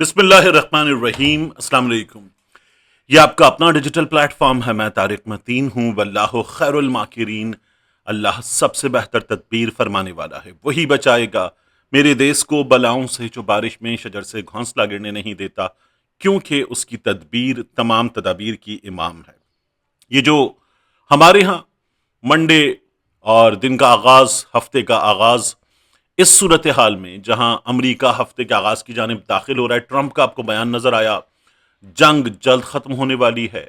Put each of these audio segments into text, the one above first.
بسم اللہ الرحمن الرحیم۔ السلام علیکم۔ یہ آپ کا اپنا ڈیجیٹل پلیٹ فارم ہے۔ میں طارق متین ہوں۔ واللہ خیر الماکرین۔ اللہ سب سے بہتر تدبیر فرمانے والا ہے، وہی بچائے گا میرے دیس کو بلاؤں سے، جو بارش میں شجر سے گھونسلہ گرنے نہیں دیتا، کیونکہ اس کی تدبیر تمام تدابیر کی امام ہے۔ یہ جو ہمارے ہاں منڈے اور دن کا آغاز، ہفتے کا آغاز، اس صورتحال میں جہاں امریکہ ہفتے کے آغاز کی جانب داخل ہو رہا ہے، ٹرمپ کا آپ کو بیان نظر آیا، جنگ جلد ختم ہونے والی ہے،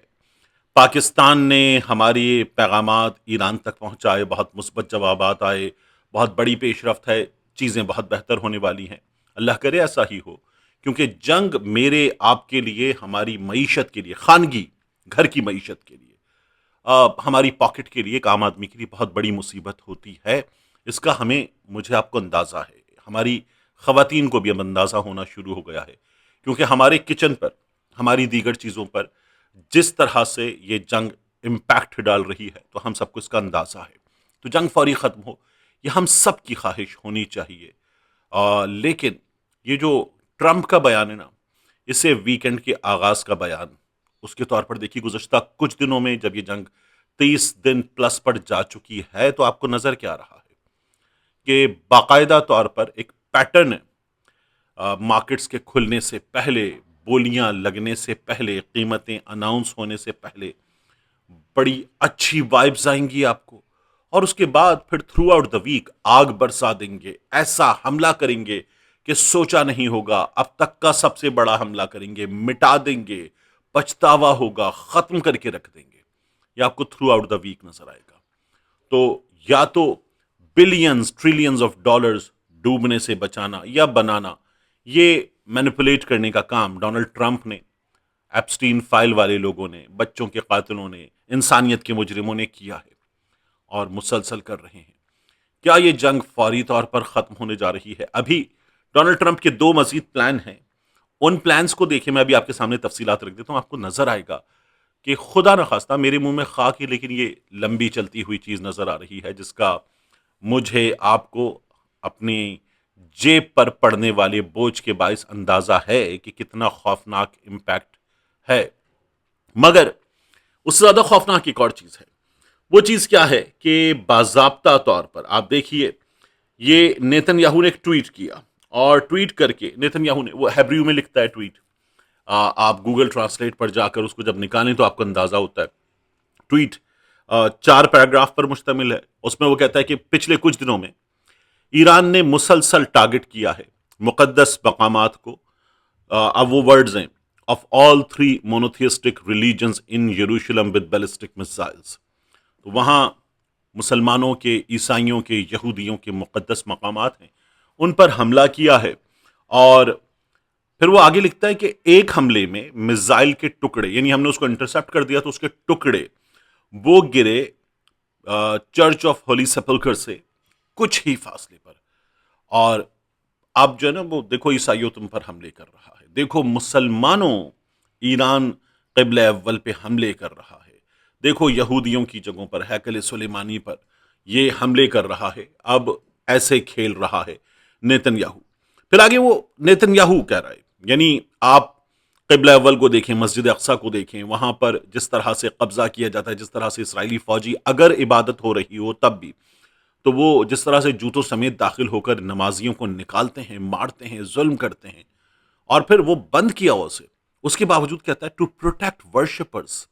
پاکستان نے ہماری پیغامات ایران تک پہنچائے، بہت مثبت جوابات آئے، بہت بڑی پیش رفت ہے، چیزیں بہت بہتر ہونے والی ہیں۔ اللہ کرے ایسا ہی ہو، کیونکہ جنگ میرے آپ کے لیے، ہماری معیشت کے لیے، خانگی گھر کی معیشت کے لیے، ہماری پاکٹ کے لیے، ایک عام آدمی کے لیے بہت بڑی مصیبت ہوتی ہے۔ اس کا مجھے آپ کو اندازہ ہے، ہماری خواتین کو بھی اب اندازہ ہونا شروع ہو گیا ہے، کیونکہ ہمارے کچن پر، ہماری دیگر چیزوں پر جس طرح سے یہ جنگ امپیکٹ ڈال رہی ہے، تو ہم سب کو اس کا اندازہ ہے۔ تو جنگ فوری ختم ہو، یہ ہم سب کی خواہش ہونی چاہیے۔ لیکن یہ جو ٹرمپ کا بیان ہے نا، اسے ویکنڈ کے آغاز کا بیان اس کے طور پر دیکھیے، گزشتہ کچھ دنوں میں جب یہ جنگ 30 دن پلس پر جا چکی ہے، تو آپ کو نظر کیا رہا ہے کہ باقاعدہ طور پر ایک پیٹرن ہے۔ مارکیٹس کے کھلنے سے پہلے، بولیاں لگنے سے پہلے، قیمتیں اناؤنس ہونے سے پہلے بڑی اچھی وائبز آئیں گی آپ کو، اور اس کے بعد پھر تھرو آؤٹ دا ویک آگ برسا دیں گے، ایسا حملہ کریں گے کہ سوچا نہیں ہوگا، اب تک کا سب سے بڑا حملہ کریں گے، مٹا دیں گے، پچھتاوا ہوگا، ختم کر کے رکھ دیں گے۔ یہ آپ کو تھرو آؤٹ دا ویک نظر آئے گا۔ تو یا تو بلینز ٹریلینز آف ڈالرز ڈوبنے سے بچانا یا بنانا، یہ مینیپولیٹ کرنے کا کام ڈونلڈ ٹرمپ نے، ایپسٹین فائل والے لوگوں نے، بچوں کے قاتلوں نے، انسانیت کے مجرموں نے کیا ہے اور مسلسل کر رہے ہیں۔ کیا یہ جنگ فوری طور پر ختم ہونے جا رہی ہے؟ ابھی ڈونلڈ ٹرمپ کے 2 مزید پلان ہیں۔ ان پلانز کو دیکھیں، میں ابھی آپ کے سامنے تفصیلات رکھ دیتا ہوں، آپ کو نظر آئے گا کہ خدا نخواستہ میرے منہ میں خاک ہی، لیکن یہ لمبی چلتی ہوئی چیز نظر آ رہی ہے، جس کا مجھے آپ کو اپنی جیب پر پڑنے والے بوجھ کے باعث اندازہ ہے کہ کتنا خوفناک امپیکٹ ہے۔ مگر اس سے زیادہ خوفناک ایک اور چیز ہے۔ وہ چیز کیا ہے کہ باضابطہ طور پر آپ دیکھیے، یہ نیتن یاہو نے ایک ٹویٹ کیا، اور ٹویٹ کر کے نیتن یاہو نے، وہ ہیبریو میں لکھتا ہے ٹویٹ، آپ گوگل ٹرانسلیٹ پر جا کر اس کو جب نکالیں تو آپ کو اندازہ ہوتا ہے۔ ٹویٹ 4 پیراگراف پر مشتمل ہے۔ اس میں وہ کہتا ہے کہ پچھلے کچھ دنوں میں ایران نے مسلسل ٹارگٹ کیا ہے مقدس مقامات کو۔ اب وہ ورڈز ہیں، of all 3 monotheistic religions in Jerusalem with ballistic missiles۔ تو وہاں مسلمانوں کے، عیسائیوں کے، یہودیوں کے مقدس مقامات ہیں، ان پر حملہ کیا ہے۔ اور پھر وہ آگے لکھتا ہے کہ ایک حملے میں میزائل کے ٹکڑے، یعنی ہم نے اس کو انٹرسپٹ کر دیا تو اس کے ٹکڑے وہ گرے چرچ آف ہولی سیپلکر سے کچھ ہی فاصلے پر۔ اور اب جو ہے نا، وہ دیکھو عیسائیوں تم پر حملے کر رہا ہے، دیکھو مسلمانوں، ایران قبلہ اول پہ حملے کر رہا ہے، دیکھو یہودیوں کی جگہوں پر، ہیکل سلیمانی پر یہ حملے کر رہا ہے۔ اب ایسے کھیل رہا ہے نیتن یاہو۔ پھر آگے وہ نیتن یاہو کہہ رہا ہے، یعنی آپ قبلہ اول کو دیکھیں، مسجد اقصیٰ کو دیکھیں، وہاں پر جس طرح سے قبضہ کیا جاتا ہے، جس طرح سے اسرائیلی فوجی اگر عبادت ہو رہی ہو تب بھی، تو وہ جس طرح سے جوتوں سمیت داخل ہو کر نمازیوں کو نکالتے ہیں، مارتے ہیں، ظلم کرتے ہیں، اور پھر وہ بند کیا ہوا اسے، اس کے باوجود کہتا ہے to protect worshippers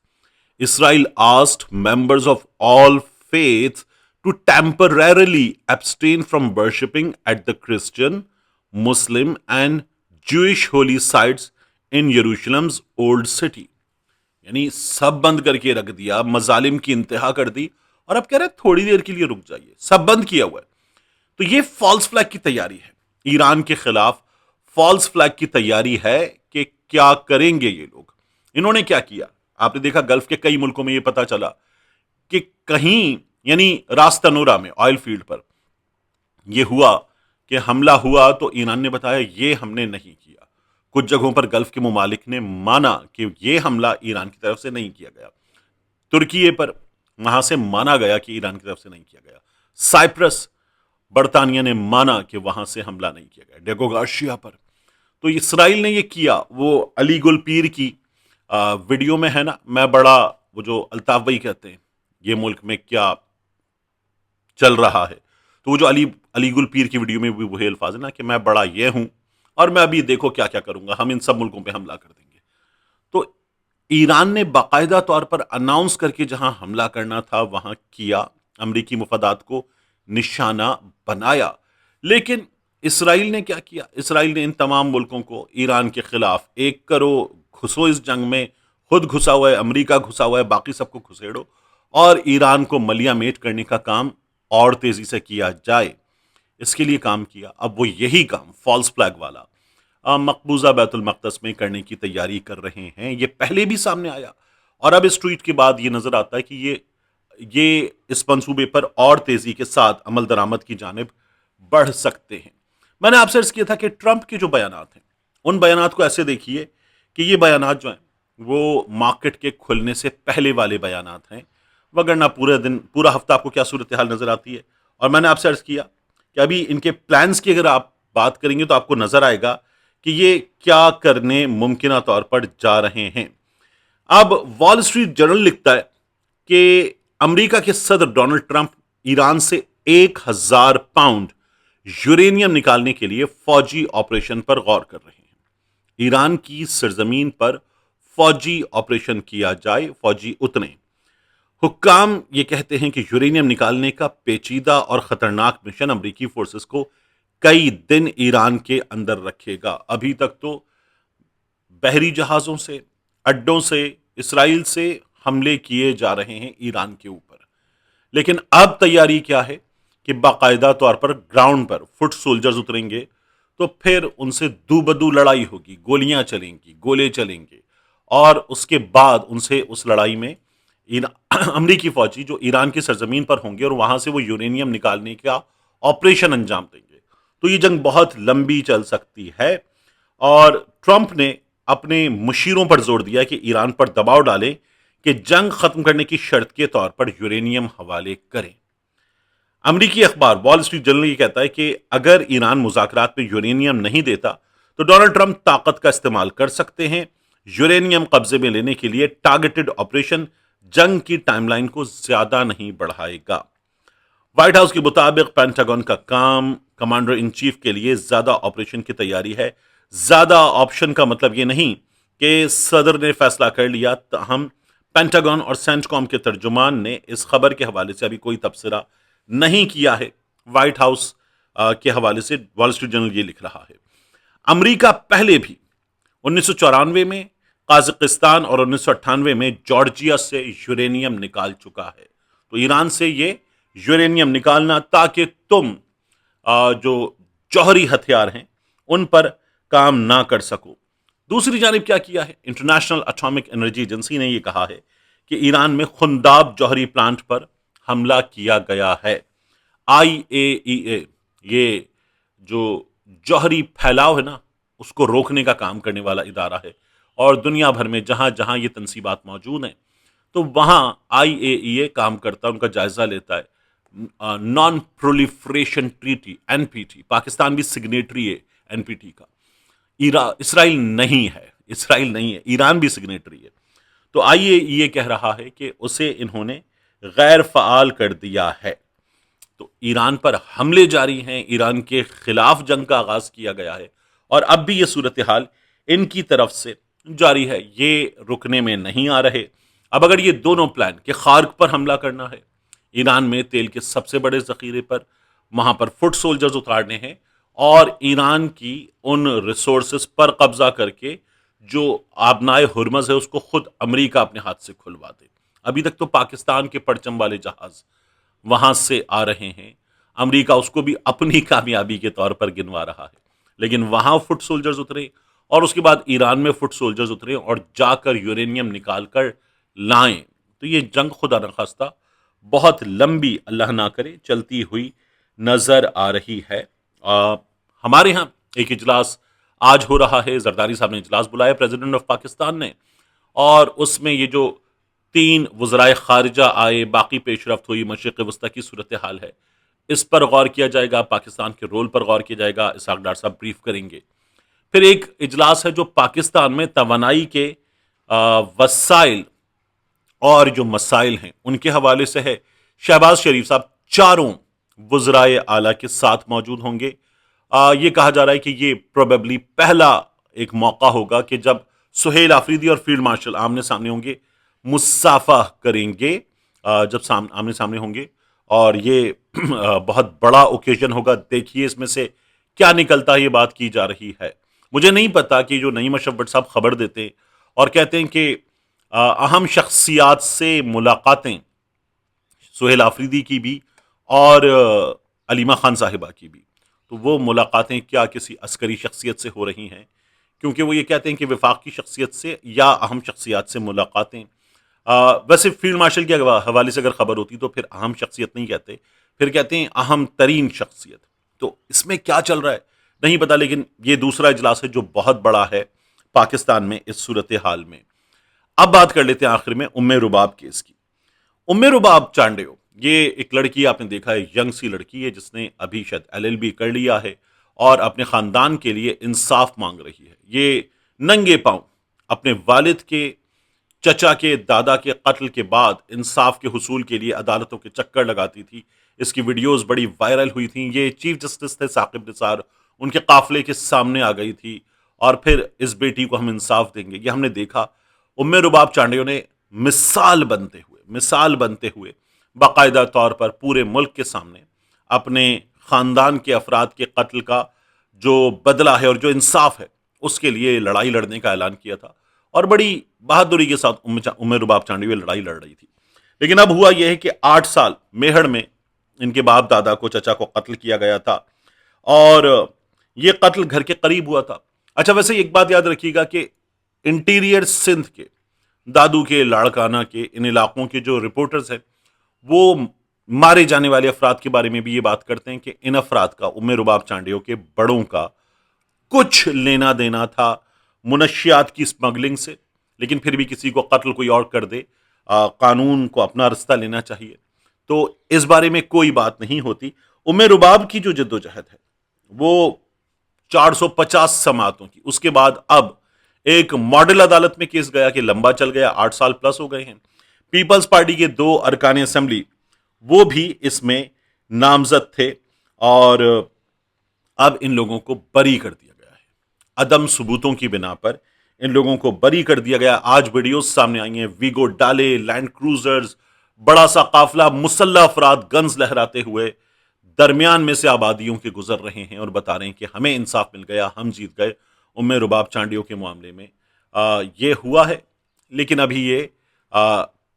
Israel asked members of all faiths to temporarily abstain from worshipping at the Christian, Muslim and Jewish holy sites in Jerusalem's old city۔ یعنی سب بند کر کے رکھ دیا، مظالم کی انتہا کر دی، اور اب کہہ رہے تھوڑی دیر کے لیے رک جائیے، سب بند کیا ہوا ہے۔ تو یہ فالس فلیگ کی تیاری ہے، ایران کے خلاف فالس فلیگ کی تیاری ہے کہ کیا کریں گے یہ لوگ۔ انہوں نے کیا کیا؟ آپ نے دیکھا گلف کے کئی ملکوں میں یہ پتا چلا کہ کہیں، یعنی راس تنورہ میں آئل فیلڈ پر یہ ہوا کہ حملہ ہوا، تو ایران نے بتایا یہ ہم نے نہیں کیا۔ کچھ جگہوں پر گلف کے ممالک نے مانا کہ یہ حملہ ایران کی طرف سے نہیں کیا گیا۔ ترکیے پر وہاں سے مانا گیا کہ ایران کی طرف سے نہیں کیا گیا۔ سائپرس، برطانیہ نے مانا کہ وہاں سے حملہ نہیں کیا گیا۔ ڈیگو گارشیا پر۔ تو اسرائیل نے یہ کیا، وہ علی گل پیر کی ویڈیو میں ہے نا، میں بڑا، وہ جو الطاف بھائی کہتے ہیں یہ ملک میں کیا چل رہا ہے، تو وہ جو علی گل پیر کی ویڈیو میں بھی وہی الفاظ ہے نا کہ میں بڑا یہ ہوں اور میں ابھی دیکھو کیا کیا کروں گا، ہم ان سب ملکوں پہ حملہ کر دیں گے۔ تو ایران نے باقاعدہ طور پر اناؤنس کر کے جہاں حملہ کرنا تھا وہاں کیا، امریکی مفادات کو نشانہ بنایا۔ لیکن اسرائیل نے کیا کیا؟ اسرائیل نے ان تمام ملکوں کو ایران کے خلاف ایک کرو، گھسو اس جنگ میں، خود گھسا ہوا ہے، امریکہ گھسا ہوا ہے، باقی سب کو گھسیڑو اور ایران کو ملیا میٹ کرنے کا کام اور تیزی سے کیا جائے، اس کے لیے کام کیا۔ اب وہ یہی کام فالس فلیگ والا مقبوضہ بیت المقدس میں کرنے کی تیاری کر رہے ہیں۔ یہ پہلے بھی سامنے آیا اور اب اس ٹویٹ کے بعد یہ نظر آتا ہے کہ یہ اس منصوبے پر اور تیزی کے ساتھ عمل درآمد کی جانب بڑھ سکتے ہیں۔ میں نے آپ سے عرض کیا تھا کہ ٹرمپ کے جو بیانات ہیں ان بیانات کو ایسے دیکھیے کہ یہ بیانات جو ہیں وہ مارکیٹ کے کھلنے سے پہلے والے بیانات ہیں، وگرنہ پورا ہفتہ آپ کو کیا صورتحال نظر آتی ہے۔ اور میں نے آپ سے عرض کیا کہ ابھی ان کے پلانز کی اگر آپ بات کریں گے تو آپ کو نظر آئے گا کہ یہ کیا کرنے ممکنہ طور پر جا رہے ہیں۔ اب وال اسٹریٹ جرنل لکھتا ہے کہ امریکہ کے صدر ڈونلڈ ٹرمپ ایران سے 1000 پاؤنڈ یورینیم نکالنے کے لیے فوجی آپریشن پر غور کر رہے ہیں۔ ایران کی سرزمین پر فوجی آپریشن کیا جائے، فوجی اتریں۔ حکام یہ کہتے ہیں کہ یورینیم نکالنے کا پیچیدہ اور خطرناک مشن امریکی فورسز کو کئی دن ایران کے اندر رکھے گا۔ ابھی تک تو بحری جہازوں سے، اڈوں سے، اسرائیل سے حملے کیے جا رہے ہیں ایران کے اوپر، لیکن اب تیاری کیا ہے کہ باقاعدہ طور پر گراؤنڈ پر فٹ سولجرز اتریں گے تو پھر ان سے دو بدو لڑائی ہوگی، گولیاں چلیں گی، گولے چلیں گے، اور اس کے بعد ان سے اس لڑائی میں امریکی فوجی جو ایران کی سرزمین پر ہوں گے اور وہاں سے وہ یورینیم نکالنے کا آپریشن انجام دیں گے۔ تو یہ جنگ بہت لمبی چل سکتی ہے، اور ٹرمپ نے اپنے مشیروں پر زور دیا کہ ایران پر دباؤ ڈالیں کہ جنگ ختم کرنے کی شرط کے طور پر یورینیم حوالے کریں۔ امریکی اخبار وال اسٹریٹ جرنل یہ کہتا ہے کہ اگر ایران مذاکرات میں یورینیم نہیں دیتا تو ڈونلڈ ٹرمپ طاقت کا استعمال کر سکتے ہیں۔ یورینیم قبضے میں لینے کے لیے ٹارگیٹڈ آپریشن جنگ کی ٹائم لائن کو زیادہ نہیں بڑھائے گا۔ وائٹ ہاؤس کے مطابق پینٹاگون کا کام کمانڈر ان چیف کے لیے زیادہ آپریشن کی تیاری ہے۔ زیادہ آپشن کا مطلب یہ نہیں کہ صدر نے فیصلہ کر لیا، تاہم پینٹاگون اور سینٹ کام کے ترجمان نے اس خبر کے حوالے سے ابھی کوئی تبصرہ نہیں کیا ہے۔ وائٹ ہاؤس کے حوالے سے وال اسٹریٹ جرنل یہ لکھ رہا ہے۔ امریکہ پہلے بھی 1994 میں قازقستان اور 1998 میں جارجیا سے یورینیم نکال چکا ہے۔ تو ایران سے یہ یورینیم نکالنا تاکہ تم جو جوہری ہتھیار ہیں ان پر کام نہ کر سکو۔ دوسری جانب کیا کیا ہے؟ انٹرنیشنل اٹامک انرجی ایجنسی نے یہ کہا ہے کہ ایران میں خنداب جوہری پلانٹ پر حملہ کیا گیا ہے۔ IAEA یہ جو جوہری پھیلاؤ ہے نا اس کو روکنے کا کام کرنے والا ادارہ ہے، اور دنیا بھر میں جہاں جہاں یہ تنصیبات موجود ہیں تو وہاں IAEA کام کرتا ہے، ان کا جائزہ لیتا ہے۔ Non proliferation treaty NPT، Pakistan بھی سگنیٹری ہے NPT کا، اسرائیل نہیں ہے، ایران بھی سگنیٹری ہے۔ تو IAEA کہہ رہا ہے کہ اسے انہوں نے غیر فعال کر دیا ہے۔ تو ایران پر حملے جاری ہیں، ایران کے خلاف جنگ کا آغاز کیا گیا ہے، اور اب بھی یہ صورتحال ان کی طرف سے جاری ہے، یہ رکنے میں نہیں آ رہے۔ اب اگر یہ دونوں پلان کہ خارق پر حملہ کرنا ہے، ایران میں تیل کے سب سے بڑے ذخیرے پر، وہاں پر فٹ سولجرز اتارنے ہیں، اور ایران کی ان ریسورسز پر قبضہ کر کے جو آبنائے ہرمز ہے اس کو خود امریکہ اپنے ہاتھ سے کھلوا دے۔ ابھی تک تو پاکستان کے پرچم والے جہاز وہاں سے آ رہے ہیں، امریکہ اس کو بھی اپنی کامیابی کے طور پر گنوا رہا ہے، لیکن وہاں فٹ سولجرز اترے اور اس کے بعد ایران میں فٹ سولجرز اترے اور جا کر یورینیم نکال کر لائیں، تو یہ جنگ خدا نخواستہ بہت لمبی، اللہ نہ کرے، چلتی ہوئی نظر آ رہی ہے۔ ہمارے ہاں ایک اجلاس آج ہو رہا ہے، زرداری صاحب نے اجلاس بلایا پریزیڈنٹ آف پاکستان نے، اور اس میں یہ جو 3 وزرائے خارجہ آئے، باقی پیش رفت ہوئی، مشرق وسطی کی صورتحال ہے، اس پر غور کیا جائے گا، پاکستان کے رول پر غور کیا جائے گا۔ اسحاق ڈار صاحب بریف کریں گے۔ پھر ایک اجلاس ہے جو پاکستان میں توانائی کے وسائل اور جو مسائل ہیں ان کے حوالے سے ہے. شہباز شریف صاحب چاروں وزرائے اعلیٰ کے ساتھ موجود ہوں گے. یہ کہا جا رہا ہے کہ یہ پروبیبلی پہلا ایک موقع ہوگا کہ جب سہیل آفریدی اور فیلڈ مارشل آمنے سامنے ہوں گے، مصافحہ کریں گے جب آمنے سامنے ہوں گے. اور یہ بہت بڑا اوکیزن ہوگا. دیکھیے اس میں سے کیا نکلتا ہے. یہ بات کی جا رہی ہے. مجھے نہیں پتا کہ جو نعیم اشرف بٹ صاحب خبر دیتے ہیں اور کہتے ہیں کہ اہم شخصیات سے ملاقاتیں، سہیل آفریدی کی بھی اور علیمہ خان صاحبہ کی بھی، تو وہ ملاقاتیں کیا کسی عسکری شخصیت سے ہو رہی ہیں؟ کیونکہ وہ یہ کہتے ہیں کہ وفاق کی شخصیت سے یا اہم شخصیات سے ملاقاتیں. ویسے فیلڈ مارشل کے حوالے سے اگر خبر ہوتی تو پھر اہم شخصیت نہیں کہتے، پھر کہتے ہیں اہم ترین شخصیت. تو اس میں کیا چل رہا ہے نہیں پتا، لیکن یہ دوسرا اجلاس ہے جو بہت بڑا ہے پاکستان میں اس صورتحال میں. اب بات کر لیتے ہیں آخر میں ام رباب کیس کی. ام رباب چانڈیو یہ ایک لڑکی آپ نے دیکھا ہے، ینگ سی لڑکی ہے جس نے ابھی شاید LLB کر لیا ہے اور اپنے خاندان کے لیے انصاف مانگ رہی ہے. یہ ننگے پاؤں اپنے والد کے، چچا کے، دادا کے قتل کے بعد انصاف کے حصول کے لیے عدالتوں کے چکر لگاتی تھی. اس کی ویڈیوز بڑی وائرل ہوئی تھیں. یہ چیف جسٹس تھے ثاقب نثار، ان کے قافلے کے سامنے آ گئی تھی اور پھر اس بیٹی کو ہم انصاف دیں گے. یہ ہم نے دیکھا. ام رباب چانڈیو نے مثال بنتے ہوئے باقاعدہ طور پر پورے ملک کے سامنے اپنے خاندان کے افراد کے قتل کا جو بدلہ ہے اور جو انصاف ہے اس کے لیے لڑائی لڑنے کا اعلان کیا تھا، اور بڑی بہادری کے ساتھ ام رباب چانڈیو لڑائی لڑ رہی تھی. لیکن اب ہوا یہ ہے کہ 8 سال میہڑ میں ان کے باپ دادا کو، چچا کو قتل کیا گیا تھا اور یہ قتل گھر کے قریب ہوا تھا. اچھا ویسے ایک بات یاد رکھیے گا کہ انٹیریئر سندھ کے، دادو کے، لاڑکانہ کے، ان علاقوں کے جو رپورٹرز ہیں وہ مارے جانے والے افراد کے بارے میں بھی یہ بات کرتے ہیں کہ ان افراد کا، ام رباب چانڈیو کے بڑوں کا، کچھ لینا دینا تھا منشیات کی اسمگلنگ سے. لیکن پھر بھی کسی کو قتل کوئی اور کر دے، قانون کو اپنا رستہ لینا چاہیے. تو اس بارے میں کوئی بات نہیں ہوتی. ام رباب کی جو جدوجہد ہے وہ 450 سماعتوں کی، اس کے بعد اب ایک ماڈل عدالت میں کیس گیا کہ لمبا چل گیا، 8 سال پلس ہو گئے ہیں. پیپلز پارٹی کے 2 ارکان اسمبلی وہ بھی اس میں نامزد تھے اور اب ان لوگوں کو بری کر دیا گیا ہے. عدم ثبوتوں کی بنا پر ان لوگوں کو بری کر دیا گیا. آج ویڈیوز سامنے آئی ہیں، ویگو ڈالے، لینڈ کروزرز، بڑا سا قافلہ مسلح افراد گنز لہراتے ہوئے درمیان میں سے آبادیوں کے گزر رہے ہیں اور بتا رہے ہیں کہ ہمیں انصاف مل گیا، ہم جیت گئے. ام رباب چانڈیو کے معاملے میں یہ ہوا ہے، لیکن ابھی یہ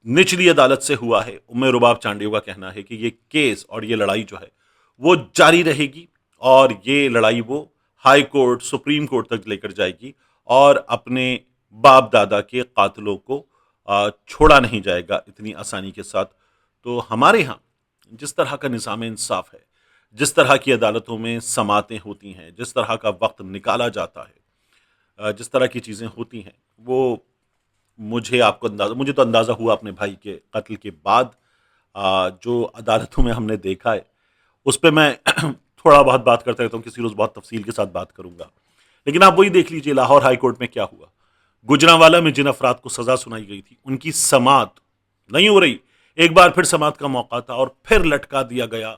نچلی عدالت سے ہوا ہے. ام رباب چانڈیو کا کہنا ہے کہ یہ کیس اور یہ لڑائی جو ہے وہ جاری رہے گی اور یہ لڑائی وہ ہائی کورٹ، سپریم کورٹ تک لے کر جائے گی اور اپنے باپ دادا کے قاتلوں کو چھوڑا نہیں جائے گا اتنی آسانی کے ساتھ. تو ہمارے ہاں جس طرح کا نظام انصاف ہے، جس طرح کی عدالتوں میں سماعتیں ہوتی ہیں، جس طرح کا وقت نکالا جاتا ہے، جس طرح کی چیزیں ہوتی ہیں، وہ مجھے تو اندازہ ہوا اپنے بھائی کے قتل کے بعد جو عدالتوں میں ہم نے دیکھا ہے اس پہ میں تھوڑا بہت بات کرتا رہتا ہوں، کسی روز بہت تفصیل کے ساتھ بات کروں گا. لیکن آپ وہی دیکھ لیجئے لاہور ہائی کورٹ میں کیا ہوا. گجرانوالہ میں جن افراد کو سزا سنائی گئی تھی ان کی سماعت نہیں ہو رہی. ایک بار پھر سماعت کا موقع تھا اور پھر لٹکا دیا گیا.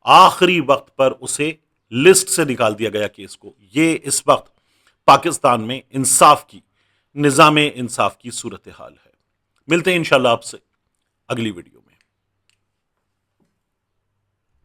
آخری وقت پر اسے لسٹ سے نکال دیا گیا کیس کو. یہ اس وقت پاکستان میں انصاف کی، نظام انصاف کی صورتحال ہے. ملتے ہیں انشاءاللہ آپ سے اگلی ویڈیو میں.